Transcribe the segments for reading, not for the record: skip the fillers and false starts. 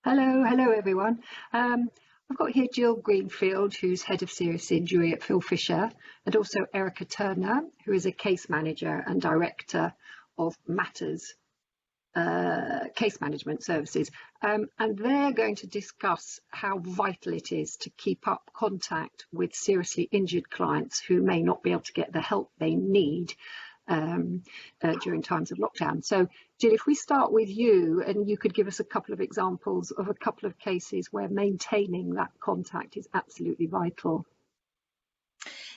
Hello everyone. I've got here Jill Greenfield, who's Head of Serious Injury at Phil Fisher, and also Erika Turner, who is a Case Manager and Director of Matters Case Management Services. And they're going to discuss how vital it is to keep up contact with seriously injured clients who may not be able to get the help they need during times of lockdown. So, Jill, if we start with you, and you could give us a couple of examples of a couple of cases where maintaining that contact is absolutely vital.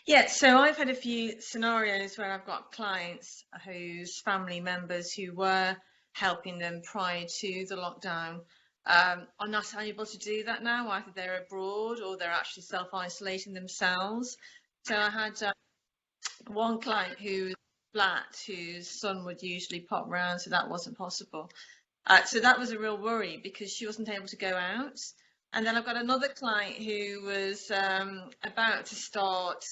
Yeah, so I've had a few scenarios where I've got clients whose family members who were helping them prior to the lockdown are not able to do that now. Either they're abroad or they're actually self-isolating themselves. So I had one client who flat whose son would usually pop round, so that wasn't possible. So that was a real worry because she wasn't able to go out. And then I've got another client who was about to start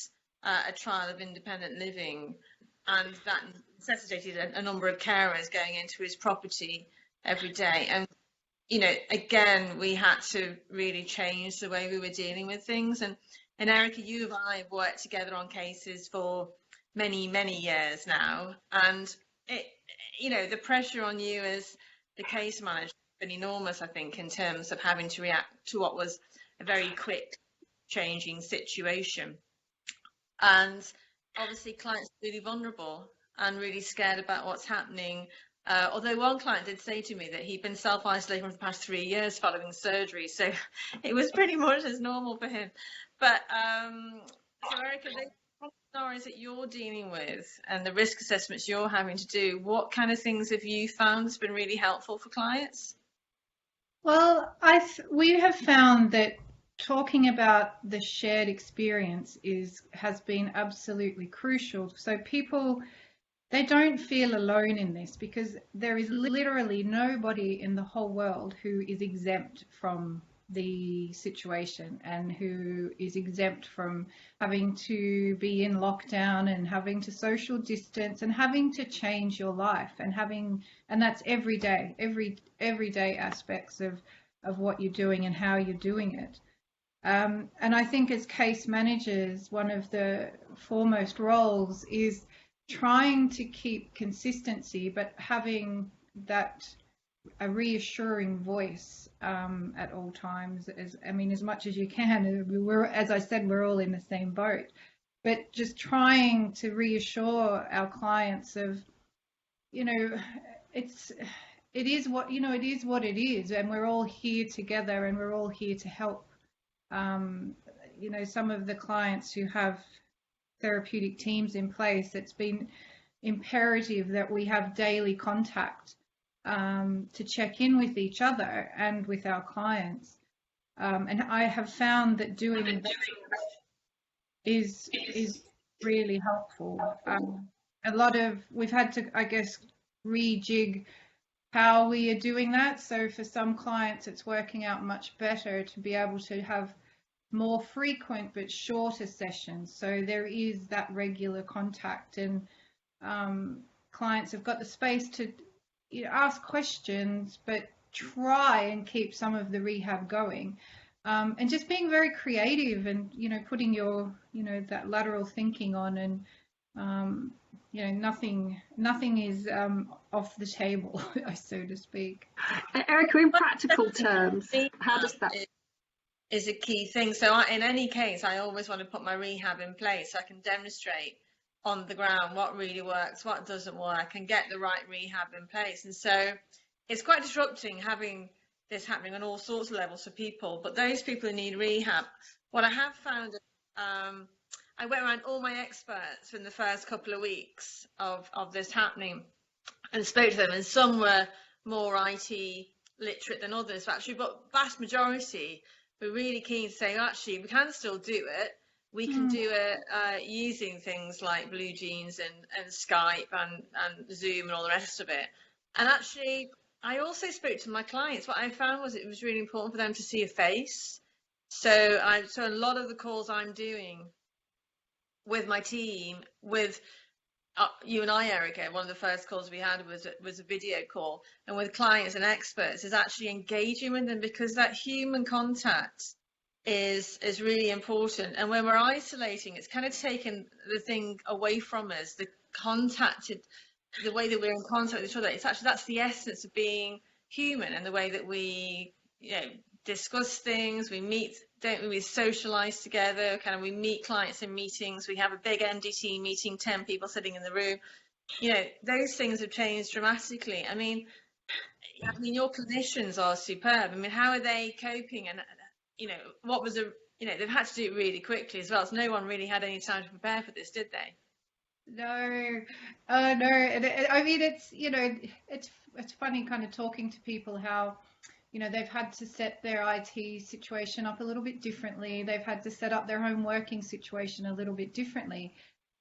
a trial of independent living, and that necessitated a number of carers going into his property every day. And, you know, again, we had to really change the way we were dealing with things. And Erika, you and I have worked together on cases for many years now, and the pressure on you as the case manager has been enormous, I think, in terms of having to react to what was a very quick changing situation. And obviously clients are really vulnerable and really scared about what's happening. Although one client did say to me that he'd been self-isolating for the past 3 years following surgery, so it was pretty much as normal for him. But so Erika, scenarios that you're dealing with and the risk assessments you're having to do, what kind of things have you found has been really helpful for clients? Well, we have found that talking about the shared experience has been absolutely crucial. So people, they don't feel alone in this, because there is literally nobody in the whole world who is exempt from the situation and who is exempt from having to be in lockdown and having to social distance and having to change your life and that's every day aspects of what you're doing and how you're doing it. And I think as case managers, one of the foremost roles is trying to keep consistency, but having a reassuring voice at all times, as much as you can. As I said, we're all in the same boat, but just trying to reassure our clients of, it is what it is, and we're all here together, and we're all here to help. Some of the clients who have therapeutic teams in place, it's been imperative that we have daily contact to check in with each other and with our clients. And I have found that doing that is really helpful. We've had to, I guess, rejig how we are doing that. So for some clients, it's working out much better to be able to have more frequent but shorter sessions. So there is that regular contact, and clients have got the space to ask questions, but try and keep some of the rehab going, and just being very creative and putting your that lateral thinking on, and nothing is off the table, so to speak. Erika, in practical terms, how does that is a key thing. So in any case, I always want to put my rehab in place so I can demonstrate on the ground what really works, what doesn't work, and get the right rehab in place. And so it's quite disrupting having this happening on all sorts of levels for people, but those people who need rehab, what I have found, I went around all my experts in the first couple of weeks of this happening and spoke to them, and some were more IT literate than others, actually, but vast majority were really keen to say, actually, we can still do it. We can do it using things like Blue Jeans and Skype and Zoom and all the rest of it. And actually, I also spoke to my clients. What I found was it was really important for them to see a face. So a lot of the calls I'm doing with my team, with you and I, Erica, one of the first calls we had was a video call, and with clients and experts, is actually engaging with them, because that human contact is really important. And when we're isolating, it's kind of taken the thing away from us, the contacted, the way that we're in contact with each other. It's actually, that's the essence of being human, and the way that we, discuss things, we meet, don't we socialize together, kind of, we meet clients in meetings, we have a big MDT meeting, 10 people sitting in the room. Those things have changed dramatically. I mean, your clinicians are superb. I mean, how are they coping? And what was they've had to do it really quickly as well, so no one really had any time to prepare for this, did they? No, no. I mean, it's funny kind of talking to people how, they've had to set their IT situation up a little bit differently. They've had to set up their home working situation a little bit differently.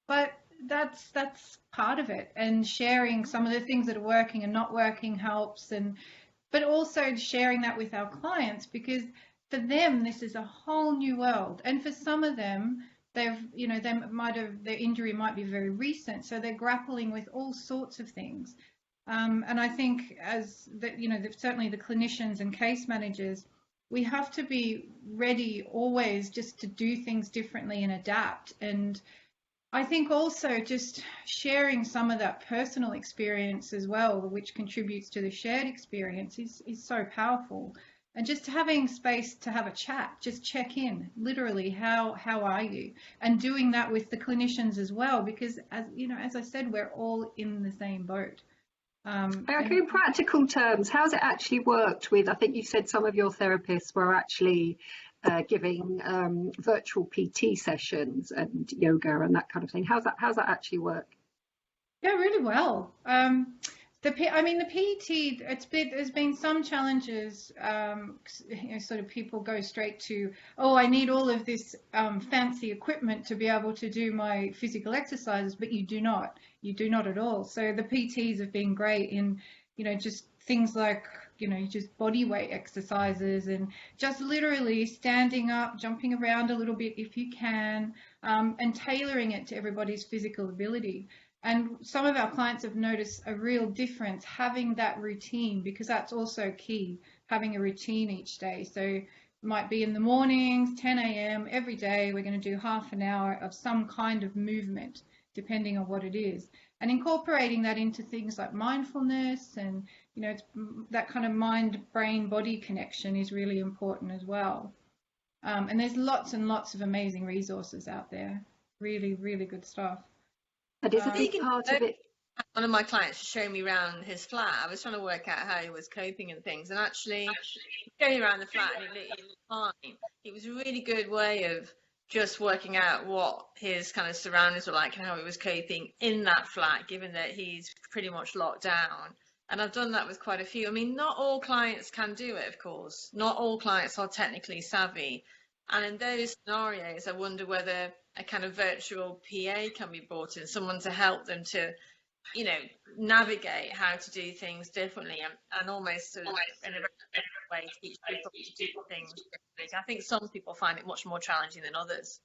But that's part of it. And sharing some of the things that are working and not working helps. But also sharing that with our clients, because for them, this is a whole new world. And for some of them, their injury might be very recent. So they're grappling with all sorts of things. And I think certainly the clinicians and case managers, we have to be ready always just to do things differently and adapt. And I think also just sharing some of that personal experience as well, which contributes to the shared experience, is so powerful. And just having space to have a chat, just check in, literally, how are you? And doing that with the clinicians as well, because as I said, we're all in the same boat. In practical terms, how's it actually worked with, I think you said some of your therapists were actually giving virtual PT sessions and yoga and that kind of thing. How's that actually work? Yeah, really well. The PT, there's been some challenges. Sort of people go straight to, I need all of this fancy equipment to be able to do my physical exercises, but you do not at all. So the PTs have been great in, just things like, just body weight exercises, and just literally standing up, jumping around a little bit if you can, and tailoring it to everybody's physical ability. And some of our clients have noticed a real difference having that routine, because that's also key, having a routine each day. So it might be in the mornings, 10 a.m. every day, we're going to do half an hour of some kind of movement, depending on what it is. And incorporating that into things like mindfulness and, that kind of mind-brain-body connection is really important as well. And there's lots and lots of amazing resources out there. Really, really good stuff. And is a big part of it. One of my clients showed me around his flat. I was trying to work out how he was coping and things, and actually going around the flat, and it looked fine. It was a really good way of just working out what his kind of surroundings were like and how he was coping in that flat, given that he's pretty much locked down. And I've done that with quite a few. I mean, not all clients can do it, of course. Not all clients are technically savvy. And in those scenarios, I wonder whether a kind of virtual PA can be brought in, someone to help them to, navigate how to do things differently, and almost sort of in a way teach people to do things differently. I think some people find it much more challenging than others.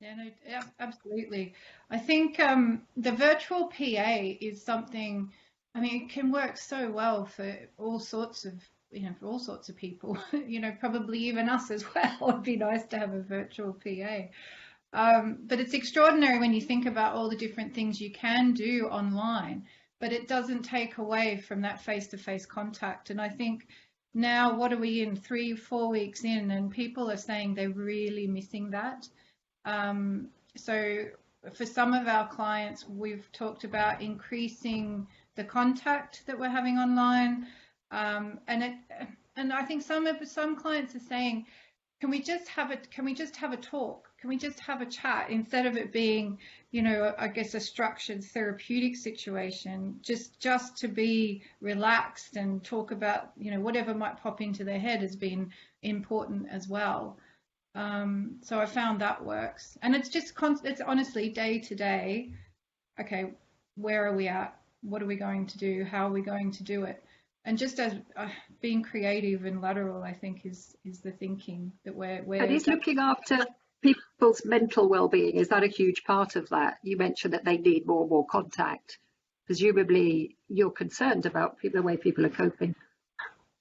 Yeah, absolutely. I think the virtual PA is something, it can work so well for all sorts of people, probably even us as well. It would be nice to have a virtual PA. But it's extraordinary when you think about all the different things you can do online, but it doesn't take away from that face-to-face contact. And I think now, what are we in, 3-4 weeks in, and people are saying they're really missing that. So for some of our clients, we've talked about increasing the contact that we're having online. And I think some clients are saying, can we just have a talk? Can we just have a chat, instead of it being, I guess, a structured therapeutic situation, just to be relaxed and talk about, whatever might pop into their head has been important as well. So I found that works, and it's just it's honestly day to day. Okay, where are we at? What are we going to do? How are we going to do it? And just as being creative and lateral, I think is the thinking that we're. And is looking after people's mental well-being, is that a huge part of that? You mentioned that they need more and more contact. Presumably you're concerned about the way people are coping.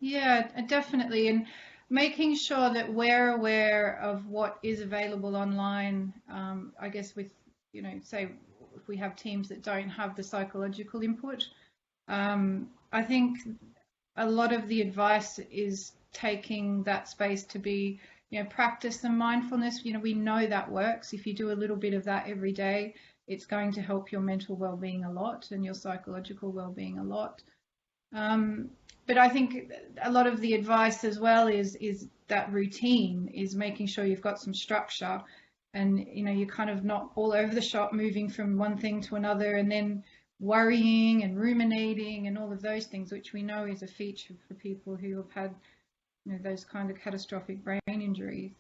Yeah, definitely. And making sure that we're aware of what is available online, I guess with, say if we have teams that don't have the psychological input, I think a lot of the advice is taking that space to be, practice some mindfulness. We know that works. If you do a little bit of that every day, it's going to help your mental well-being a lot and your psychological well-being a lot. But I think a lot of the advice as well is that routine, is making sure you've got some structure, and you're kind of not all over the shop moving from one thing to another and then worrying and ruminating and all of those things, which we know is a feature for people who have had those kind of catastrophic brain injuries.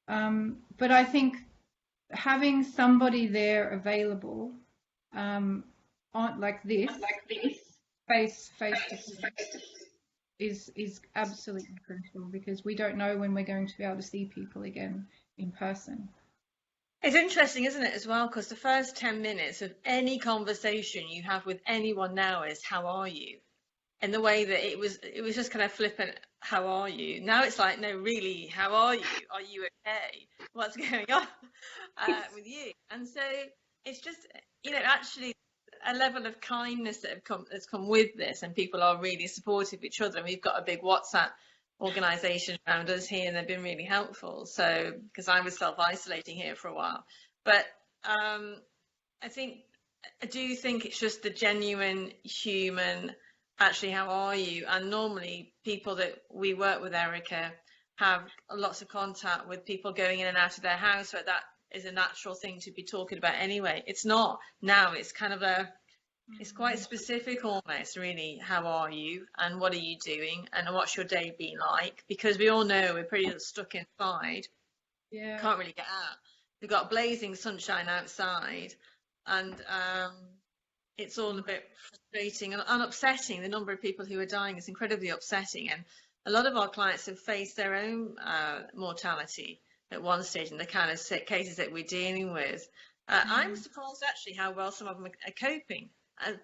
But I think having somebody there available, on like this face to face is absolutely crucial, because we don't know when we're going to be able to see people again in person. It's interesting, isn't it, as well, because the first 10 minutes of any conversation you have with anyone now is, how are you? And the way that it was just kind of flippant, how are you? Now it's like, no, really, how are you? Are you okay? What's going on with you? And so it's just, actually a level of kindness that's come with this, and people are really supportive of each other. And we've got a big WhatsApp organisation around us here, and they've been really helpful. So, because I was self-isolating here for a while, but I do think it's just the genuine human, actually, how are you? And normally people that we work with, Erika, have lots of contact with people going in and out of their house, so that is a natural thing to be talking about anyway. It's not now, it's kind of it's quite specific almost, really. How are you, and what are you doing, and what's your day been like? Because we all know we're pretty stuck inside. Yeah. Can't really get out. We've got blazing sunshine outside, and it's all a bit frustrating and upsetting. The number of people who are dying is incredibly upsetting, and a lot of our clients have faced their own mortality at one stage in the kind of cases that we're dealing with. I'm surprised actually how well some of them are coping.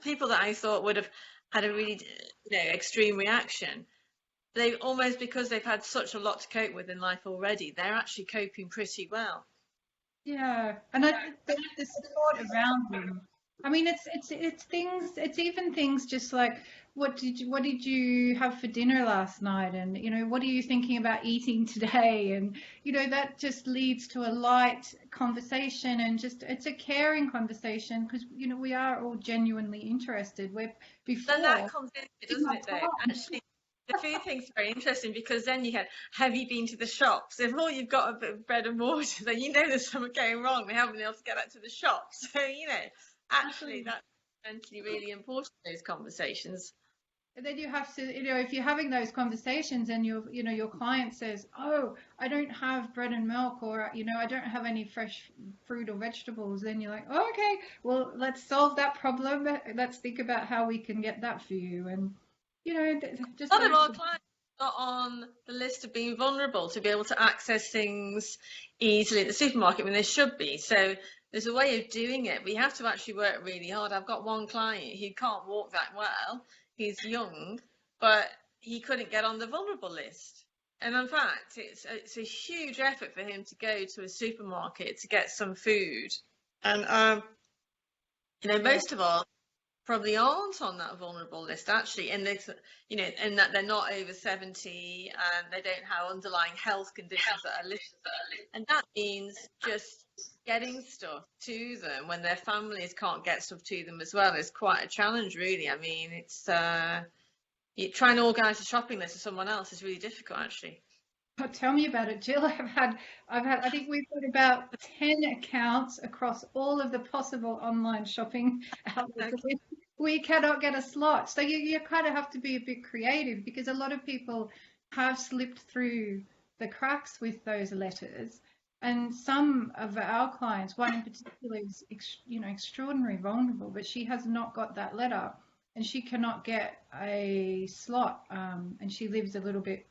People that I thought would have had a really extreme reaction, they almost, because they've had such a lot to cope with in life already, they're actually coping pretty well. Yeah, and I think the support around them. I mean, it's things. It's even things just like, what did you have for dinner last night, and what are you thinking about eating today, and that just leads to a light conversation, and just it's a caring conversation, because we are all genuinely interested. Then that comes in, doesn't it? Though actually, the food thing's very interesting, because then have you been to the shops? If all you've got a bit of bread and water, then there's something going wrong. They haven't been able to get out to the shops. So actually that's mentally really important, those conversations. And then you have to, if you're having those conversations and your client says, oh, I don't have bread and milk, or, I don't have any fresh fruit or vegetables, then you're like, oh, okay, well, let's solve that problem. Let's think about how we can get that for you. And, just a lot of our clients are on the list of being vulnerable to be able to access things easily at the supermarket when they should be. So there's a way of doing it. We have to actually work really hard. I've got one client who can't walk that well. He's young, but he couldn't get on the vulnerable list. And in fact, it's a huge effort for him to go to a supermarket to get some food. And, most of us probably aren't on that vulnerable list, actually. And in that they're not over 70 and they don't have underlying health conditions that are listed. And that means just getting stuff to them when their families can't get stuff to them as well is quite a challenge, really. I mean, it's trying to organise a shopping list for someone else is really difficult, actually. Oh, tell me about it, Jill. I think we've got about 10 accounts across all of the possible online shopping outlets. Okay. We cannot get a slot. So you kind of have to be a bit creative, because a lot of people have slipped through the cracks with those letters. And some of our clients, one in particular, is extraordinarily vulnerable, but she has not got that letter, and she cannot get a slot. And she lives a little bit,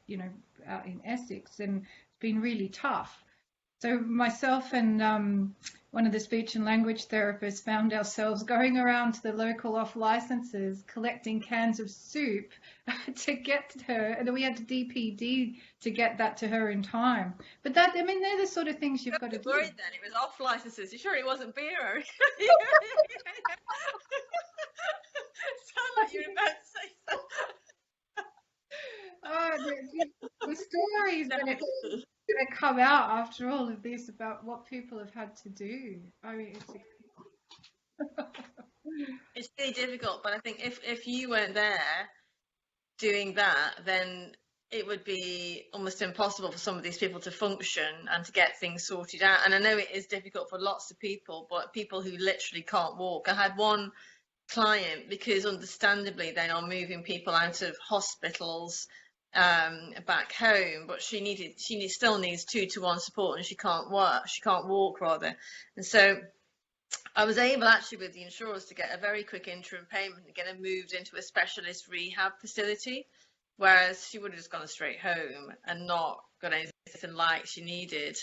out in Essex, and it's been really tough. So myself and one of the speech and language therapists found ourselves going around to the local off licenses collecting cans of soup to get to her, and then we had to DPD to get that to her in time. But that, I mean, they're the sort of things you've got to do. Worried then, it was off licenses. You sure it wasn't beer, Erika? Sound like you're about to say something. The stories that are going to come out after all of this about what people have had to do. I mean, it's really difficult, but I think if you weren't there doing that, then it would be almost impossible for some of these people to function and to get things sorted out. And I know it is difficult for lots of people, but people who literally can't walk. I had one client, because understandably they are moving people out of hospitals back home, but she still needs 2-to-1 support, and she can't walk rather. And so I was able actually with the insurers to get a very quick interim payment and get her moved into a specialist rehab facility, whereas she would have just gone straight home and not got anything like she needed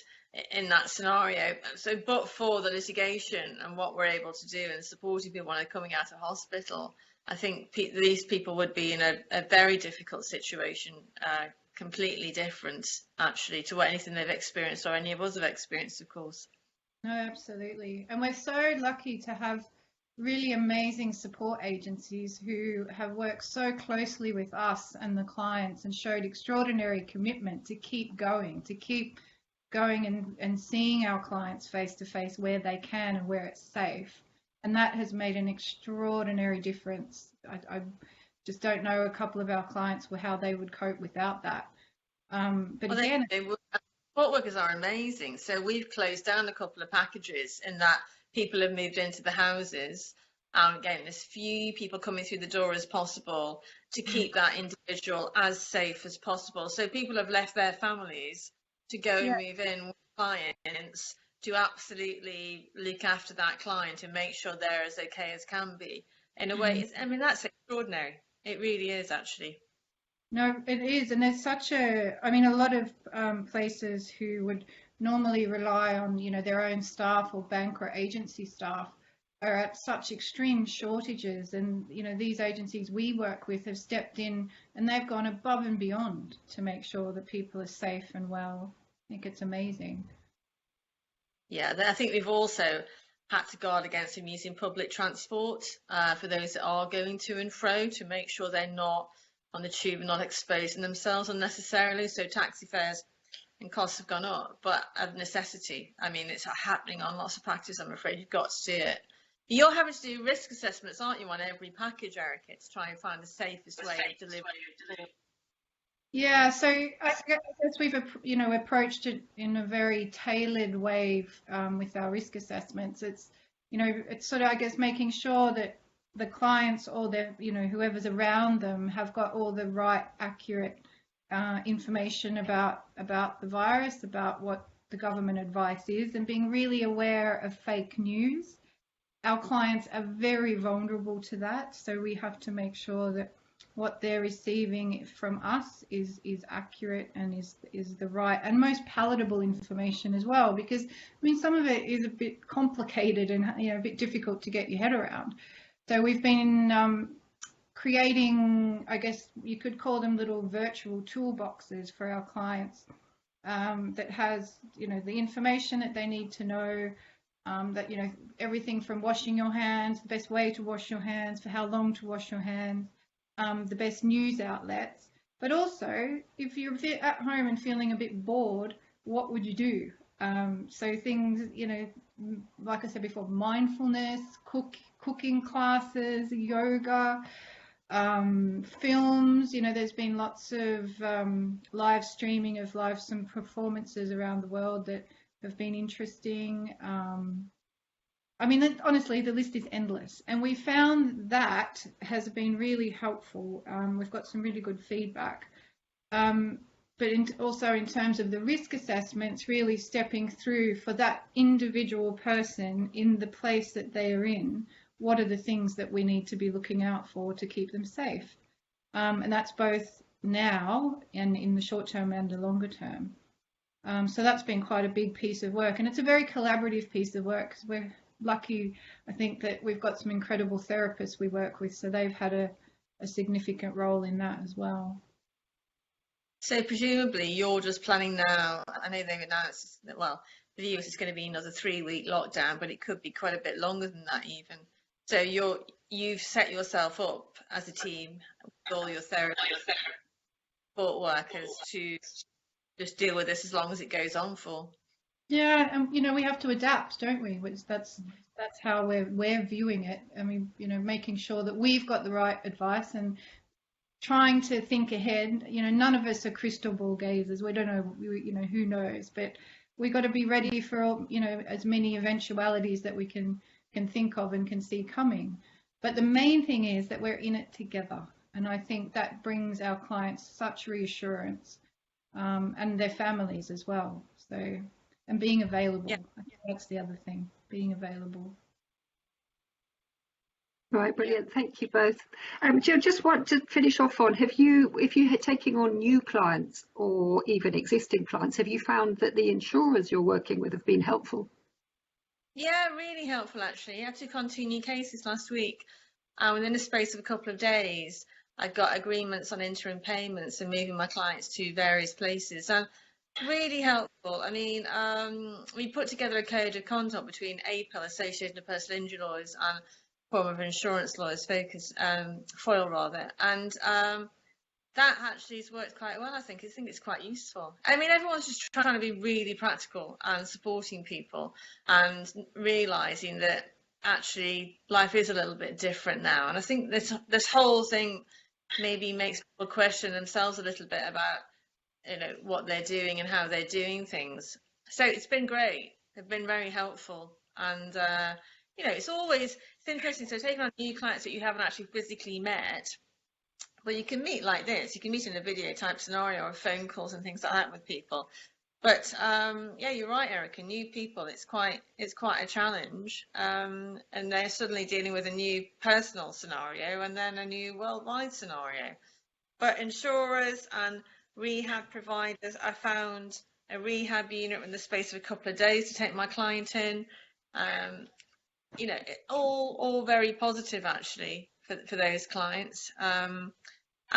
in that scenario. So but for the litigation and what we're able to do and supporting people when they're coming out of hospital, I think these people would be in a very difficult situation, completely different actually to anything they've experienced or any of us have experienced, of course. No, absolutely. And we're so lucky to have really amazing support agencies who have worked so closely with us and the clients and showed extraordinary commitment to keep going and seeing our clients face to face where they can and where it's safe. And that has made an extraordinary difference. I just don't know a couple of our clients how they would cope without that. But well, again, support workers are amazing. So we've closed down a couple of packages in that people have moved into the houses, getting as few people coming through the door as possible to keep that individual as safe as possible. So people have left their families to go and move in with clients to absolutely look after that client and make sure they're as okay as can be. In a way, I mean, that's extraordinary. It really is, actually. No, it is. And there's a lot of places who would normally rely on, their own staff or bank or agency staff are at such extreme shortages. And, these agencies we work with have stepped in and they've gone above and beyond to make sure that people are safe and well. I think it's amazing. Yeah, I think we've also had to guard against them using public transport for those that are going to and fro to make sure they're not on the tube and not exposing themselves unnecessarily. So taxi fares and costs have gone up, but of necessity. I mean, it's happening on lots of practice, I'm afraid. You've got to do it. You're having to do risk assessments, aren't you, on every package, Erika, to try and find the safest way of delivering it. Yeah, so I guess we've approached it in a very tailored way with our risk assessments. It's it's sort of, I guess, making sure that the clients or whoever's around them have got all the right accurate information about the virus, about what the government advice is, and being really aware of fake news. Our clients are very vulnerable to that, so we have to make sure that what they're receiving from us is accurate and is the right and most palatable information as well, because some of it is a bit complicated and a bit difficult to get your head around. So we've been creating, I guess you could call them little virtual toolboxes for our clients that has the information that they need to know, that everything from washing your hands, the best way to wash your hands, for how long to wash your hands, the best news outlets, but also if you're at home and feeling a bit bored, what would you do? So things, like I said before, mindfulness, cooking classes, yoga, films. There's been lots of live streaming of some performances around the world that have been interesting. Honestly, the list is endless, and we found that has been really helpful. We've got some really good feedback, but also in terms of the risk assessments, really stepping through for that individual person in the place that they are in, what are the things that we need to be looking out for to keep them safe? And that's both now and in the short term and the longer term. So that's been quite a big piece of work, and it's a very collaborative piece of work because we're lucky, I think, that we've got some incredible therapists we work with, so they've had a significant role in that as well. So presumably you're just planning now. I know they've announced that, well, the view is it's going to be another 3-week lockdown, but it could be quite a bit longer than that even. So you've set yourself up as a team with all your therapists, support workers to just deal with this as long as it goes on for. Yeah, and we have to adapt, don't we? That's how we're viewing it. I mean, making sure that we've got the right advice and trying to think ahead. None of us are crystal ball gazers. We don't know, who knows, but we got to be ready for, as many eventualities that we can think of and can see coming. But the main thing is that we're in it together. And I think that brings our clients such reassurance, and their families as well. So, and being available. Yeah. I think that's the other thing, being available. Right, brilliant. Thank you both. Jill, just want to finish off on, if you are taking on new clients or even existing clients, have you found that the insurers you're working with have been helpful? Yeah, really helpful actually. I took on 2 new cases last week. Within a space of a couple of days, I got agreements on interim payments and moving my clients to various places. So really helpful. I mean, we put together a code of conduct between APIL, Association of Personal Injury Lawyers, and Form of Insurance Lawyers Focus, FOIL rather, and that actually has worked quite well. I think it's quite useful. I mean, everyone's just trying to be really practical and supporting people and realizing that actually life is a little bit different now. And I think this whole thing maybe makes people question themselves a little bit about what they're doing and how they're doing things. So it's been great. They've been very helpful, and it's interesting. So taking on new clients that you haven't actually physically met, well, you can meet like this. You can meet in a video type scenario or phone calls and things like that with people. But yeah, you're right, Erika. New people, it's quite a challenge, and they're suddenly dealing with a new personal scenario and then a new worldwide scenario. But insurers and rehab providers, I found a rehab unit in the space of a couple of days to take my client in. All very positive actually for those clients. And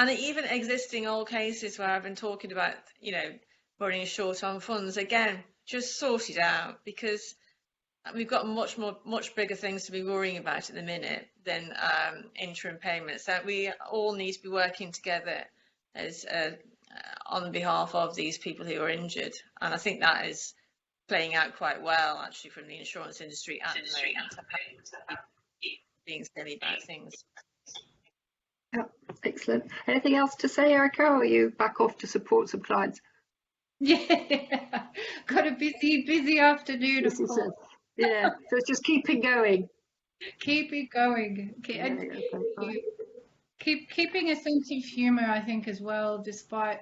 even existing old cases where I've been talking about, running short on funds, again, just sort it out, because we've got much bigger things to be worrying about at the minute than interim payments. That we all need to be working together as on behalf of these people who are injured, and I think that is playing out quite well actually from the insurance industry at the moment, being silly about things. Yeah, excellent. Anything else to say, Erika, or are you back off to support some clients? Yeah, got a busy afternoon, of course. Yeah, so it's just keeping going. Keep it going. Keeping a sense of humour, I think, as well, despite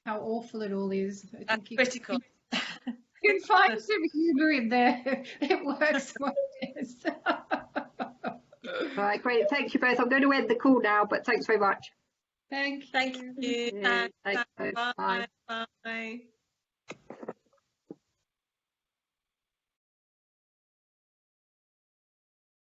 how awful it all is. I think critical. You can find some humour in there. It works wonders. All right, great. Thank you both. I'm going to end the call now, but thanks very much. Thank you. Thank you. Yeah, thanks both. Bye. Bye. Bye.